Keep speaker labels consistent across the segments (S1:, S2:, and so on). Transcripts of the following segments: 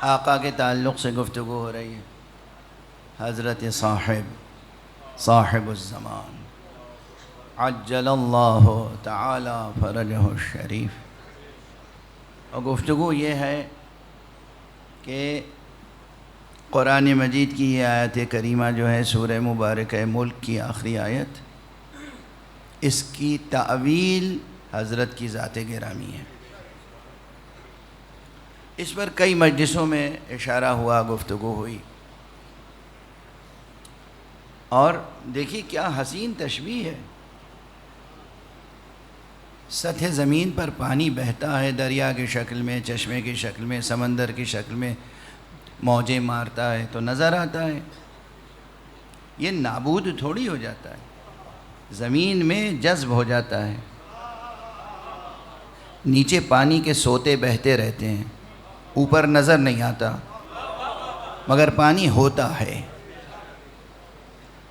S1: آقا کے تعلق سے گفتگو ہو رہی ہے. حضرت صاحب الزمان عجل اللہ تعالی فرجہ الشریف. اور گفتگو یہ ہے کہ قرآن مجید کی یہ آیت کریمہ جو ہے سورہ مبارکہ ملک کی آخری آیت، اس کی تعویل حضرت کی ذات گرامی ہے. اس پر کئی مجلسوں میں اشارہ ہوا، گفتگو ہوئی. اور دیکھیے کیا حسین تشبیہ ہے. سطح زمین پر پانی بہتا ہے، دریا کی شکل میں، چشمے کی شکل میں، سمندر کی شکل میں موجیں مارتا ہے تو نظر آتا ہے. یہ نابود تھوڑی ہو جاتا ہے، زمین میں جذب ہو جاتا ہے. نیچے پانی کے سوتے بہتے رہتے ہیں، اوپر نظر نہیں آتا مگر پانی ہوتا ہے.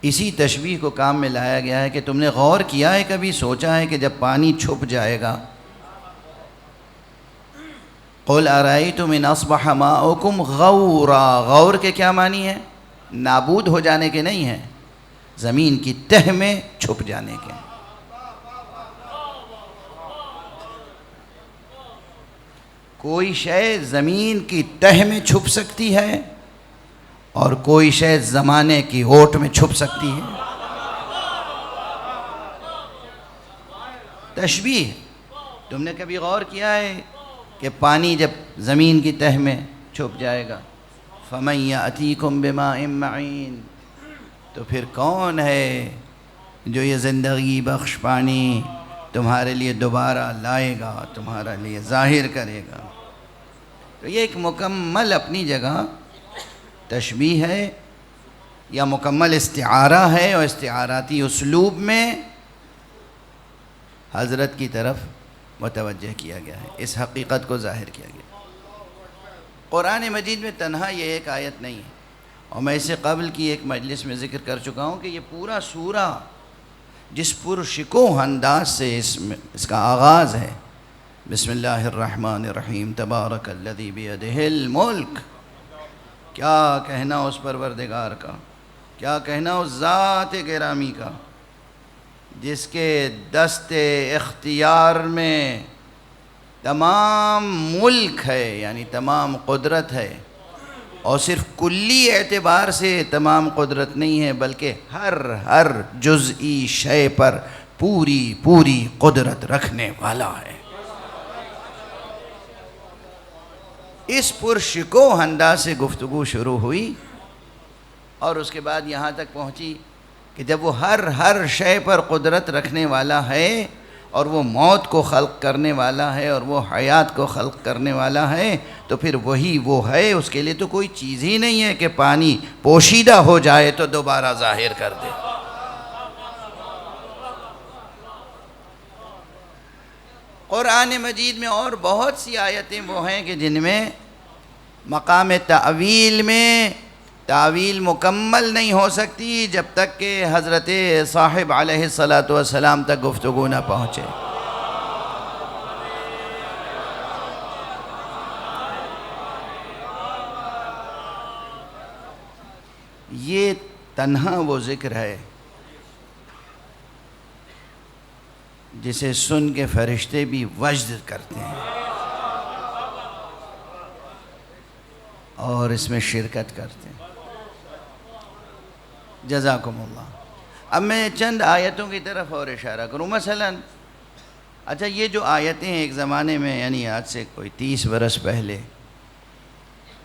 S1: اسی تشبیہ کو کام میں لایا گیا ہے کہ تم نے غور کیا ہے، کبھی سوچا ہے کہ جب پانی چھپ جائے گا، قُلْ أَرَأَيْتُمْ إِنْ أَصْبَحَ مَاؤُكُمْ غَوْرًا. غور کے کیا معنی ہے؟ نابود ہو جانے کے نہیں ہیں، زمین کی تہ میں چھپ جانے کے. کوئی شے زمین کی تہ میں چھپ سکتی ہے اور کوئی شے زمانے کی اوٹ میں چھپ سکتی ہے. تشبیہ. تم نے کبھی غور کیا ہے کہ پانی جب زمین کی تہ میں چھپ جائے گا، فَمَن يَأْتِيكُم بِمَاءٍ مَّعِينٍ، تو پھر کون ہے جو یہ زندگی بخش پانی تمہارے لیے دوبارہ لائے گا، تمہارے لیے ظاہر کرے گا. تو یہ ایک مکمل اپنی جگہ تشبیہ ہے یا مکمل استعارہ ہے، اور استعاراتی اسلوب میں حضرت کی طرف متوجہ کیا گیا ہے، اس حقیقت کو ظاہر کیا گیا. قرآن مجید میں تنہا یہ ایک آیت نہیں ہے، اور میں اسے قبل کی ایک مجلس میں ذکر کر چکا ہوں کہ یہ پورا سورہ جس پرشکوہ انداز سے اس کا آغاز ہے، بسم اللہ الرحمن الرحیم تبارک الذی بیدہ الملک. کیا کہنا اس پروردگار کا، کیا کہنا اس ذات گرامی کا جس کے دست اختیار میں تمام ملک ہے، یعنی تمام قدرت ہے. اور صرف کلی اعتبار سے تمام قدرت نہیں ہے، بلکہ ہر جزئی شے پر پوری قدرت رکھنے والا ہے. اس پرشکوہ انداز سے گفتگو شروع ہوئی اور اس کے بعد یہاں تک پہنچی کہ جب وہ ہر شے پر قدرت رکھنے والا ہے اور وہ موت کو خلق کرنے والا ہے اور وہ حیات کو خلق کرنے والا ہے، تو پھر وہی وہ ہے. اس کے لیے تو کوئی چیز ہی نہیں ہے کہ پانی پوشیدہ ہو جائے تو دوبارہ ظاہر کر دے. قرآن مجید میں اور بہت سی آیتیں وہ ہیں کہ جن میں مقام تعویل میں تعویل مکمل نہیں ہو سکتی جب تک کہ حضرت صاحب علیہ السلام تک گفتگو نہ پہنچے. یہ تنہا وہ ذکر ہے جسے سن کے فرشتے بھی وجد کرتے ہیں اور اس میں شرکت کرتے ہیں. جزاکم اللہ. اب میں چند آیتوں کی طرف اور اشارہ کروں. مثلا اچھا، یہ جو آیتیں ایک زمانے میں، یعنی آج سے کوئی 30 برس پہلے،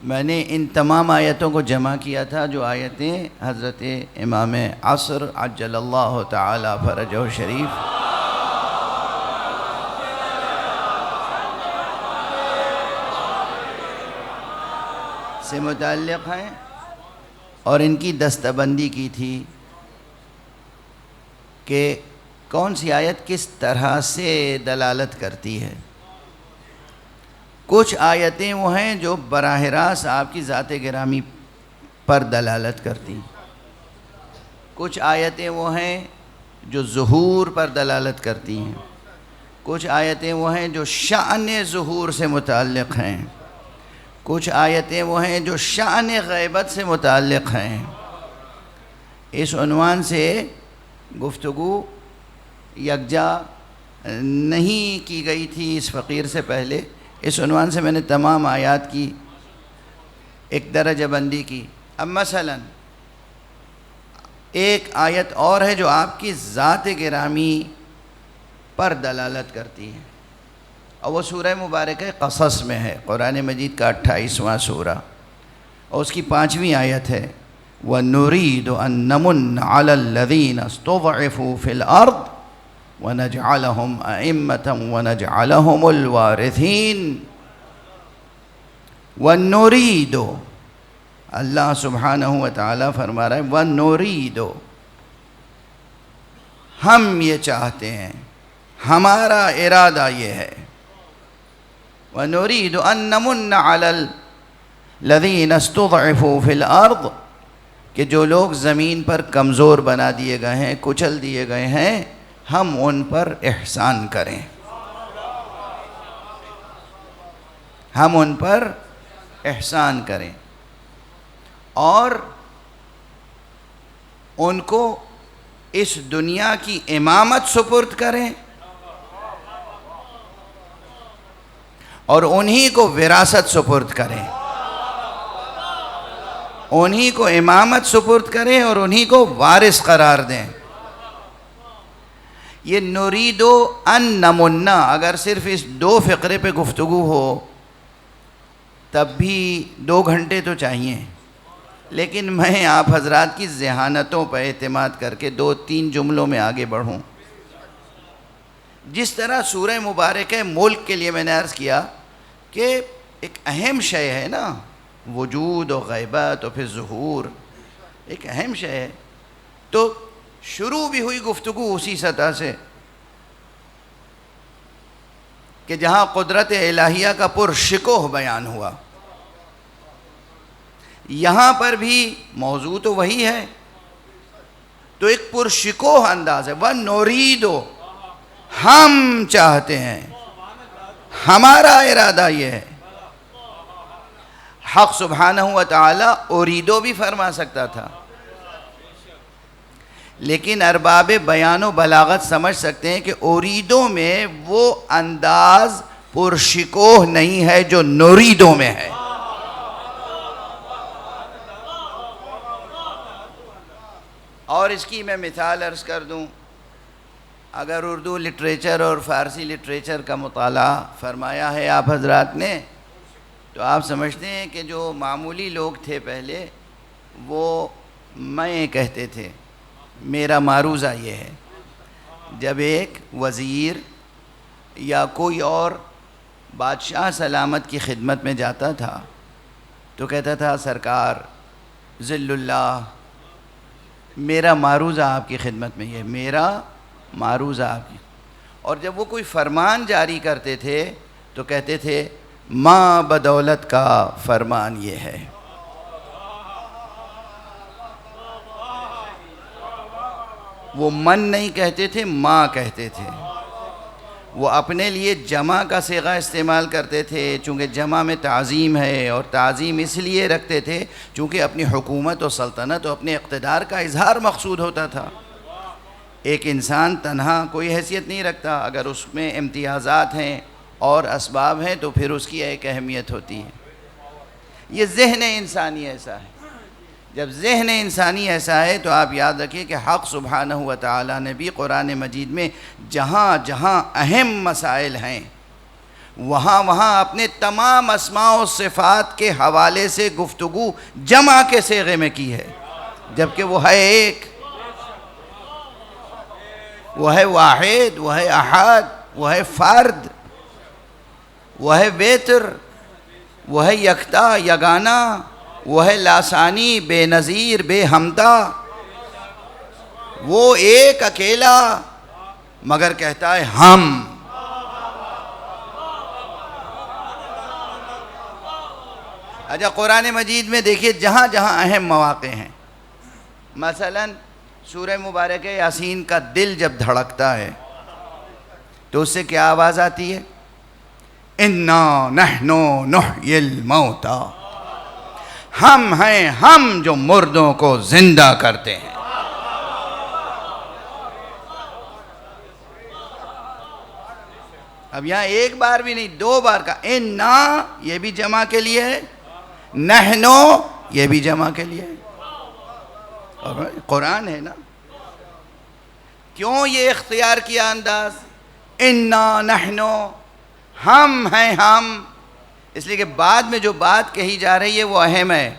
S1: میں نے ان تمام آیتوں کو جمع کیا تھا جو آیتیں حضرت امام عصر عجل اللہ تعالی فرجہ شریف سے متعلق ہیں، اور ان کی دستہ بندی کی تھی کہ کون سی آیت کس طرح سے دلالت کرتی ہے. کچھ آیتیں وہ ہیں جو براہ راست آپ کی ذات گرامی پر دلالت کرتی ہیں. کچھ آیتیں وہ ہیں جو ظہور پر دلالت کرتی ہیں. کچھ آیتیں وہ ہیں جو شأن ظہور سے متعلق ہیں. کچھ آیتیں وہ ہیں جو شأن غیبت سے متعلق ہیں۔ اس عنوان سے گفتگو یکجا نہیں کی گئی تھی اس فقیر سے پہلے۔ اس عنوان سے میں نے تمام آیات کی ایک درجہ بندی کی۔ اب مثلا ایک آیت اور ہے جو آپ کی ذات گرامی پر دلالت کرتی ہے، اور وہ سورہ مبارکہ قصص میں ہے، قرآن مجید کا 28واں سورہ، اور اس کی 5ویں آیت ہے وَنُرِيدُ أَن نَّمُنَّ عَلَى الَّذِينَ اسْتُضْعِفُوا فِي الْأَرْضِ وَنَجْعَلَهُمْ أَئِمَّةً وَنَجْعَلَهُمُ الْوَارِثِينَ۔ وَنُرِيدُ، اللہ سبحانہ وتعالی فرما رہا ہے وَنُرِيدُ، ہم یہ چاہتے ہیں، ہمارا ارادہ یہ ہے، وَنُرِيدُ أَن نَّمُنَّ عَلَى الَّذِينَ اسْتُضْعِفُوا فِي الْأَرْضِ، کہ جو لوگ زمین پر کمزور بنا دیے گئے ہیں، کچل دیے گئے ہیں، ہم ان پر احسان کریں، ہم ان پر احسان کریں اور ان کو اس دنیا کی امامت سپرد کریں اور انہی کو وراثت سپرد کریں، انہی کو امامت سپرد کریں اور انہی کو وارث قرار دیں۔ یہ نریدو ان نمنا اگر صرف اس 2 فقرے پہ گفتگو ہو تب بھی 2 گھنٹے تو چاہیے، لیکن میں آپ حضرات کی ذہانتوں پہ اعتماد کر کے 2-3 جملوں میں آگے بڑھوں۔ جس طرح سورہ مبارکہ ملک کے لیے میں نے عرض کیا کہ ایک اہم شے ہے نا، وجود و غیبت و پھر ظہور ایک اہم شے ہے، تو شروع بھی ہوئی گفتگو اسی سطح سے کہ جہاں قدرت الہیہ کا پرشکوہ بیان ہوا، یہاں پر بھی موضوع تو وہی ہے، تو ایک پرشکوہ انداز ہے، وَنُرِيدُ، ہم چاہتے ہیں، ہمارا ارادہ یہ ہے۔ حق سبحانہ وتعالی اریدو بھی فرما سکتا تھا، لیکن ارباب بیان و بلاغت سمجھ سکتے ہیں کہ اریدو میں وہ انداز پرشکوہ نہیں ہے جو نریدو میں ہے۔ اور اس کی میں مثال عرض کر دوں، اگر اردو لٹریچر اور فارسی لٹریچر کا مطالعہ فرمایا ہے آپ حضرات نے، تو آپ سمجھتے ہیں کہ جو معمولی لوگ تھے پہلے وہ میں کہتے تھے، میرا معروضہ یہ ہے، جب ایک وزیر یا کوئی اور بادشاہ سلامت کی خدمت میں جاتا تھا تو کہتا تھا سرکار ذل اللہ، میرا معروضہ آپ کی خدمت میں یہ، میرا معروضہ آپ کی، اور جب وہ کوئی فرمان جاری کرتے تھے تو کہتے تھے ماں بدولت کا فرمان یہ ہے۔ وہ من نہیں کہتے تھے، ماں کہتے تھے۔ وہ اپنے لیے جمع کا صیغہ استعمال کرتے تھے چونکہ جمع میں تعظیم ہے، اور تعظیم اس لیے رکھتے تھے چونکہ اپنی حکومت و سلطنت و اپنے اقتدار کا اظہار مقصود ہوتا تھا۔ ایک انسان تنہا کوئی حیثیت نہیں رکھتا، اگر اس میں امتیازات ہیں اور اسباب ہیں تو پھر اس کی ایک اہمیت ہوتی ہے۔ یہ ذہن انسانی ایسا ہے، جب ذہن انسانی ایسا ہے تو آپ یاد رکھیے کہ حق سبحانہ وتعالی نے بھی قرآن مجید میں جہاں جہاں اہم مسائل ہیں وہاں وہاں اپنے تمام اسماء و صفات کے حوالے سے گفتگو جمع کے صیغے میں کی ہے، جبکہ وہ ہے ایک، وہ ہے واحد، وہ ہے احد، وہ ہے فرد، وہ ہے وتر، وہ ہے یکتا یگانہ، وہ ہے لاسانی بے نظیر بے ہمتا، وہ ایک اکیلا مگر کہتا ہے ہم۔ اچھا قرآن مجید میں دیکھیے جہاں جہاں اہم مواقع ہیں، مثلا سورہ مبارکہ یاسین کا دل جب دھڑکتا ہے تو اس سے کیا آواز آتی ہے؟ انا نحن نحیی الموتى، ہم ہیں ہم جو مردوں کو زندہ کرتے ہیں۔ اب یہاں ایک بار بھی نہیں، دو بار کا انا، یہ بھی جمع کے لیے ہے، نحنو یہ بھی جمع کے لیے ہے، اور قرآن ہے نا۔ کیوں یہ اختیار کیا انداز؟ انا نحنو، ہم ہیں ہم، اس لیے کہ بعد میں جو بات کہی جا رہی ہے وہ اہم ہے۔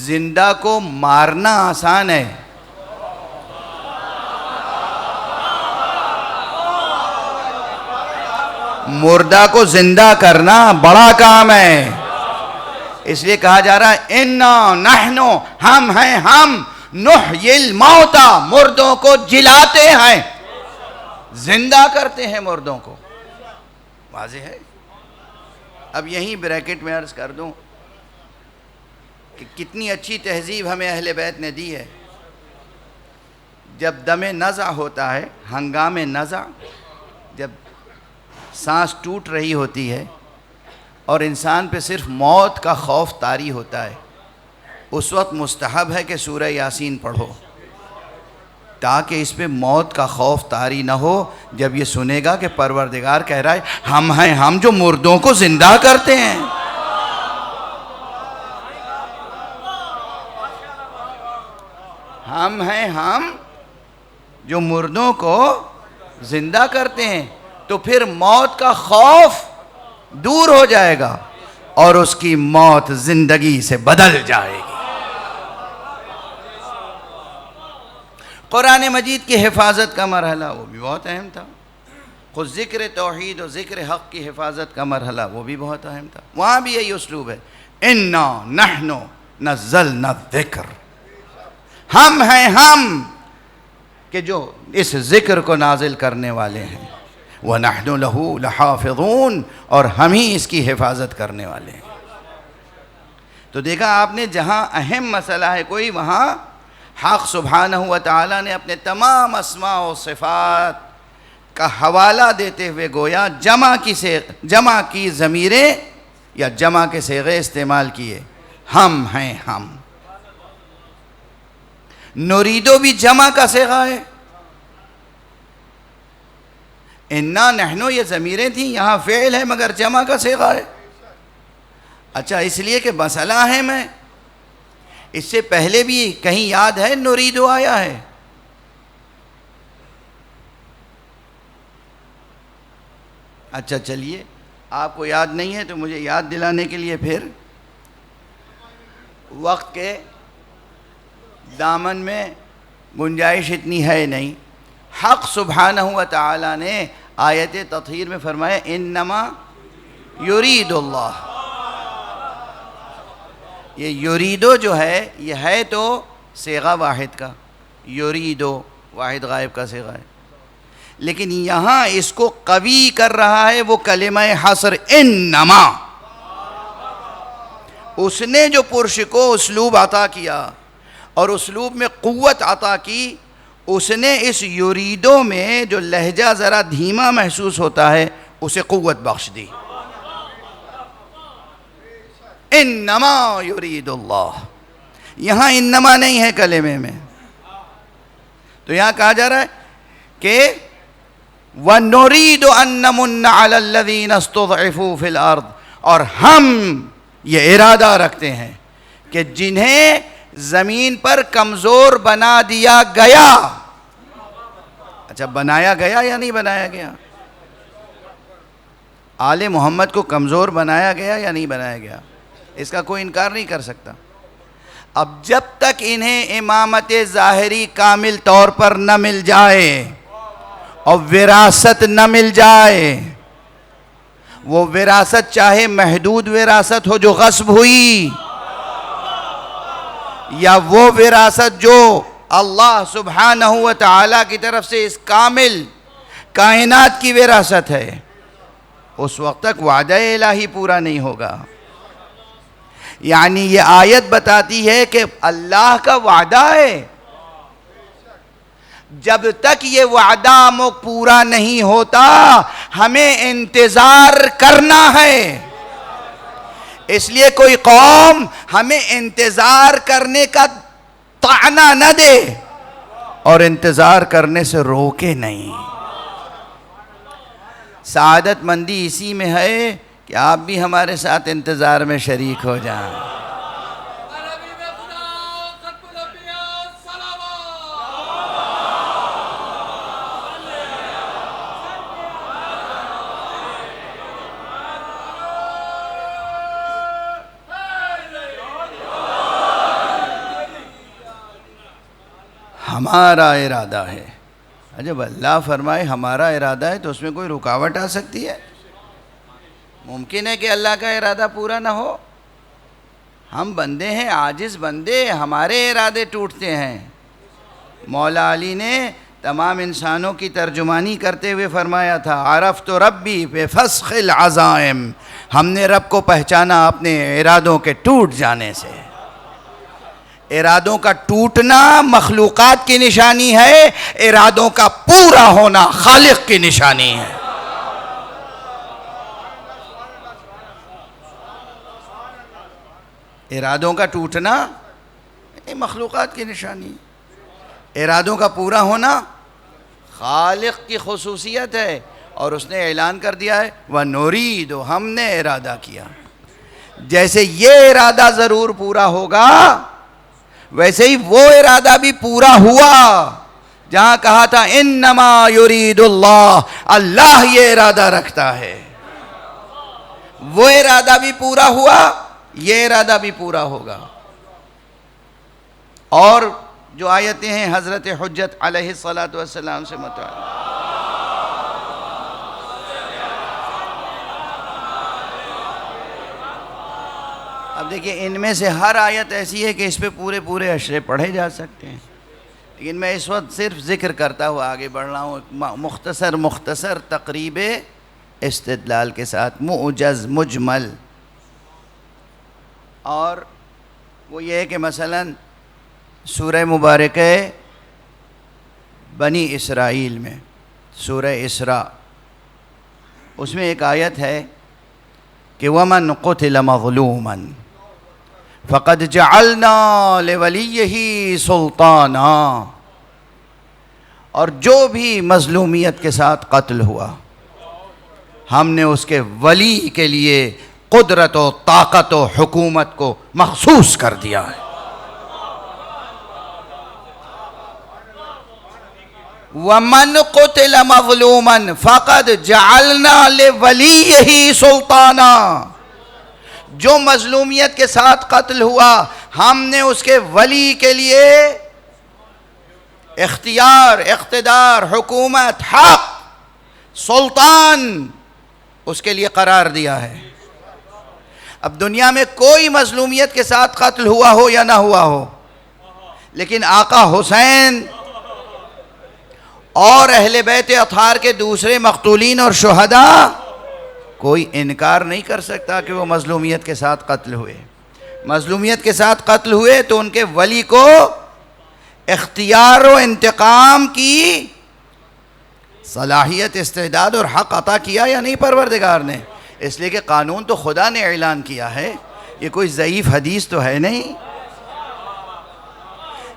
S1: زندہ کو مارنا آسان ہے، مردہ کو زندہ کرنا بڑا کام ہے۔ اس لیے کہا جا رہا ہے انا نحنو، ہم ہیں ہم، نحیی الموتى، مردوں کو جلاتے ہیں، زندہ کرتے ہیں مردوں کو۔ واضح ہے؟ اب یہیں بریکٹ میں عرض کر دوں کہ کتنی اچھی تہذیب ہمیں اہل بیت نے دی ہے۔ جب دم نزع ہوتا ہے، ہنگام نزع، جب سانس ٹوٹ رہی ہوتی ہے اور انسان پہ صرف موت کا خوف طاری ہوتا ہے، اس وقت مستحب ہے کہ سورہ یاسین پڑھو، تاکہ اس پہ موت کا خوف طاری نہ ہو۔ جب یہ سنے گا کہ پروردگار کہہ رہا ہے ہم ہیں ہم جو مردوں کو زندہ کرتے ہیں، ہم ہیں ہم جو مردوں کو زندہ کرتے ہیں، تو پھر موت کا خوف دور ہو جائے گا اور اس کی موت زندگی سے بدل جائے گی۔ قرآن مجید کی حفاظت کا مرحلہ وہ بھی بہت اہم تھا، خود ذکر توحید و ذکر حق کی حفاظت کا مرحلہ وہ بھی بہت اہم تھا، وہاں بھی یہی اسلوب ہے، انا نحن نزلنا الذکر، ہم ہیں ہم کہ جو اس ذکر کو نازل کرنے والے ہیں، وَنَحْنُ لَهُ لَحَافِظُونَ، اور ہم ہی اس کی حفاظت کرنے والے ہیں۔ تو دیکھا آپ نے، جہاں اہم مسئلہ ہے کوئی، وہاں حق سبحانہ و تعالیٰ نے اپنے تمام اسماء و صفات کا حوالہ دیتے ہوئے گویا جمع کی ضمیریں یا جمع کے صیغے استعمال کیے، ہم ہیں ہم۔ نریدو بھی جمع کا صیغہ ہے، انا نحنو یہ ضمیریں تھیں، یہاں فعل ہے مگر جمع کا صیغہ ہے۔ اچھا، اس لیے کہ مسئلہ اہم ہے، اس سے پہلے بھی کہیں یاد ہے نریدو آیا ہے؟ اچھا چلیے، آپ کو یاد نہیں ہے تو مجھے یاد دلانے کے لیے پھر وقت کے دامن میں گنجائش اتنی ہے نہیں، حق سبحانہ و تعالیٰ نے آیت تطہیر میں فرمایا انما یرید اللہ۔ یہ یریدو جو ہے یہ ہے تو صیغہ واحد کا، یریدو واحد غائب کا صیغہ ہے، لیکن یہاں اس کو قوی کر رہا ہے وہ کلمہ حصر، انما، اس نے جو پرش کو اسلوب عطا کیا اور اسلوب میں قوت عطا کی، اس نے اس یریدو میں جو لہجہ ذرا دھیما محسوس ہوتا ہے اسے قوت بخش دی، انما یرید اللہ۔ یہاں انما نہیں ہے کلمے میں، تو یہاں کہا جا رہا ہے کہ وَنُرِيدُ أَن نَّمُنَّ عَلَى الَّذِينَ اسْتُضْعِفُوا فِي الْأَرْضِ، اور ہم یہ ارادہ رکھتے ہیں کہ جنہیں زمین پر کمزور بنا دیا گیا۔ اچھا، بنایا گیا یا نہیں بنایا گیا؟ آل محمد کو کمزور بنایا گیا یا نہیں بنایا گیا؟ اس کا کوئی انکار نہیں کر سکتا۔ اب جب تک انہیں امامت ظاہری کامل طور پر نہ مل جائے اور وراثت نہ مل جائے، وہ وراثت چاہے محدود وراثت ہو جو غصب ہوئی، یا وہ وراثت جو اللہ سبحانہ و تعالیٰ کی طرف سے اس کامل کائنات کی وراثت ہے، اس وقت تک وعدہ الہی پورا نہیں ہوگا۔ یعنی یہ آیت بتاتی ہے کہ اللہ کا وعدہ ہے، جب تک یہ وعدہ پورا نہیں ہوتا ہمیں انتظار کرنا ہے. اس لیے کوئی قوم ہمیں انتظار کرنے کا طعنہ نہ دے اور انتظار کرنے سے روکے نہیں. سعادت مندی اسی میں ہے کہ آپ بھی ہمارے ساتھ انتظار میں شریک ہو جائیں. ہمارا ارادہ ہے. جب اللہ فرمائے ہمارا ارادہ ہے تو اس میں کوئی رکاوٹ آ سکتی ہے؟ ممکن ہے کہ اللہ کا ارادہ پورا نہ ہو؟ ہم بندے ہیں، عاجز بندے، ہمارے ارادے ٹوٹتے ہیں. مولا علی نے تمام انسانوں کی ترجمانی کرتے ہوئے فرمایا تھا عرفت ربی بفسخ العزائم، ہم نے رب کو پہچانا اپنے ارادوں کے ٹوٹ جانے سے. ارادوں کا ٹوٹنا مخلوقات کی نشانی ہے، ارادوں کا پورا ہونا خالق کی نشانی ہے. ارادوں کا ٹوٹنا یہ مخلوقات کی نشانی، ارادوں کا پورا ہونا خالق کی خصوصیت ہے. اور اس نے اعلان کر دیا ہے وَنُرِيدُ، ہم نے ارادہ کیا. جیسے یہ ارادہ ضرور پورا ہوگا ویسے ہی وہ ارادہ بھی پورا ہوا. جہاں کہا تھا انما یرید اللہ، اللہ یہ ارادہ رکھتا ہے، وہ ارادہ بھی پورا ہوا، یہ ارادہ بھی پورا ہوگا. اور جو آیتیں ہیں حضرت حجت علیہ السلام سے متعلق، اب دیکھیں ان میں سے ہر آیت ایسی ہے کہ اس پہ پورے اشرے پڑھے جا سکتے ہیں، لیکن میں اس وقت صرف ذکر کرتا ہوا آگے بڑھ رہا ہوں مختصر تقریب استدلال کے ساتھ، موجز مجمل. اور وہ یہ ہے کہ مثلا سورہ مبارکہ بنی اسرائیل میں سورہ اسراء، اس میں ایک آیت ہے کہ وَمَنْ قُتِلَ مَظْلُومًا فَقَدْ جَعَلْنَا لِوَلِيِّهِ سُلْطَانًا، اور جو بھی مظلومیت کے ساتھ قتل ہوا ہم نے اس کے ولی کے لیے قدرت و طاقت و حکومت کو مخصوص کر دیا ہے. وَمَنْ قُتِلَ مَظْلُومًا فَقَدْ جَعَلْنَا لِوَلِيِّهِ سُلْطَانًا، جو مظلومیت کے ساتھ قتل ہوا ہم نے اس کے ولی کے لیے اختیار، اقتدار، حکومت، حق، سلطان اس کے لیے قرار دیا ہے. اب دنیا میں کوئی مظلومیت کے ساتھ قتل ہوا ہو یا نہ ہوا ہو، لیکن آقا حسین اور اہل بیت اطہار کے دوسرے مقتولین اور شہداء کوئی انکار نہیں کر سکتا کہ وہ مظلومیت کے ساتھ قتل ہوئے. مظلومیت کے ساتھ قتل ہوئے تو ان کے ولی کو اختیار و انتقام کی صلاحیت، استعداد اور حق عطا کیا یا نہیں پروردگار نے؟ اس لیے کہ قانون تو خدا نے اعلان کیا ہے، یہ کوئی ضعیف حدیث تو ہے نہیں،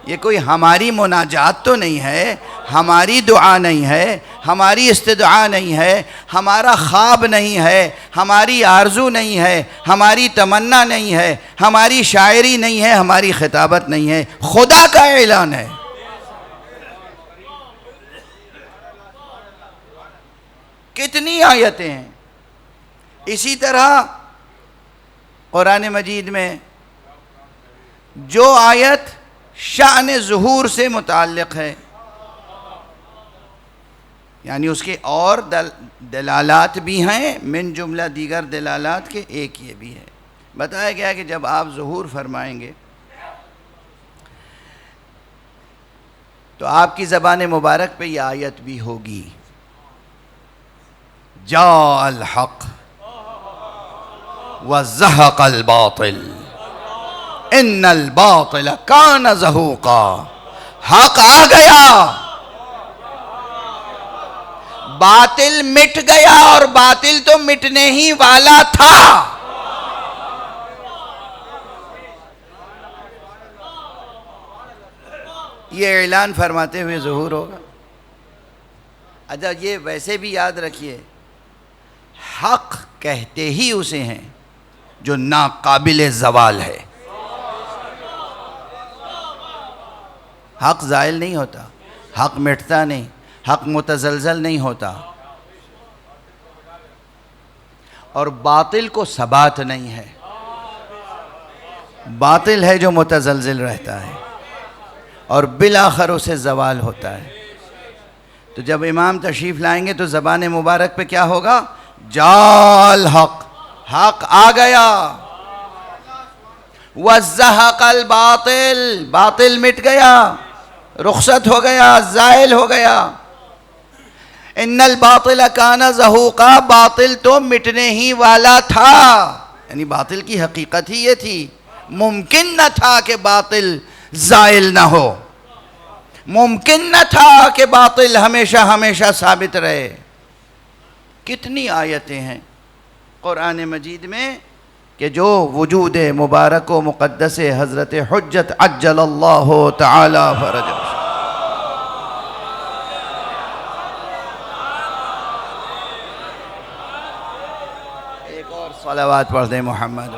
S1: یہ کوئی ہماری مناجات تو نہیں ہے، ہماری دعا نہیں ہے، ہماری استدعا نہیں ہے، ہمارا خواب نہیں ہے، ہماری آرزو نہیں ہے، ہماری تمنا نہیں ہے، ہماری شاعری نہیں ہے، ہماری خطابت نہیں ہے، خدا کا اعلان ہے. کتنی آیتیں ہیں. اسی طرح قرآن مجید میں جو آیت شأن ظہور سے متعلق ہے، یعنی اس کے اور دلالات بھی ہیں من جملہ دیگر دلالات کے، ایک یہ بھی ہے. بتایا گیا کہ جب آپ ظہور فرمائیں گے تو آپ کی زبان مبارک پہ یہ آیت بھی ہوگی، جاء الحق وزہق الباطل ان الباطل کان زہوقا. حق آ گیا، باطل مٹ گیا اور باطل تو مٹنے ہی والا تھا. یہ اعلان فرماتے ہوئے ظہور ہوگا. اچھا یہ ویسے بھی یاد رکھیے، حق کہتے ہی اسے ہیں جو ناقابل زوال ہے. حق زائل نہیں ہوتا، حق مٹتا نہیں، حق متزلزل نہیں ہوتا، اور باطل کو ثبات نہیں ہے. باطل ہے جو متزلزل رہتا ہے اور بالآخر اسے زوال ہوتا ہے. تو جب امام تشریف لائیں گے تو زبان مبارک پہ کیا ہوگا؟ جاء الحق، حق آ گیا. وزہق الباطل، باطل مٹ گیا، رخصت ہو گیا، زائل ہو گیا. ان الباطل کان زہوقا، باطل تو مٹنے ہی والا تھا. یعنی باطل کی حقیقت ہی یہ تھی، ممکن نہ تھا کہ باطل زائل نہ ہو، ممکن نہ تھا کہ باطل ہمیشہ ہمیشہ ثابت رہے. کتنی آیتیں ہیں قرآن مجید میں کہ جو وجود مبارک و مقدس حضرت حجت عجل اللہ تعالی فرجہ. ایک اور صلوات پڑھ دیں محمد.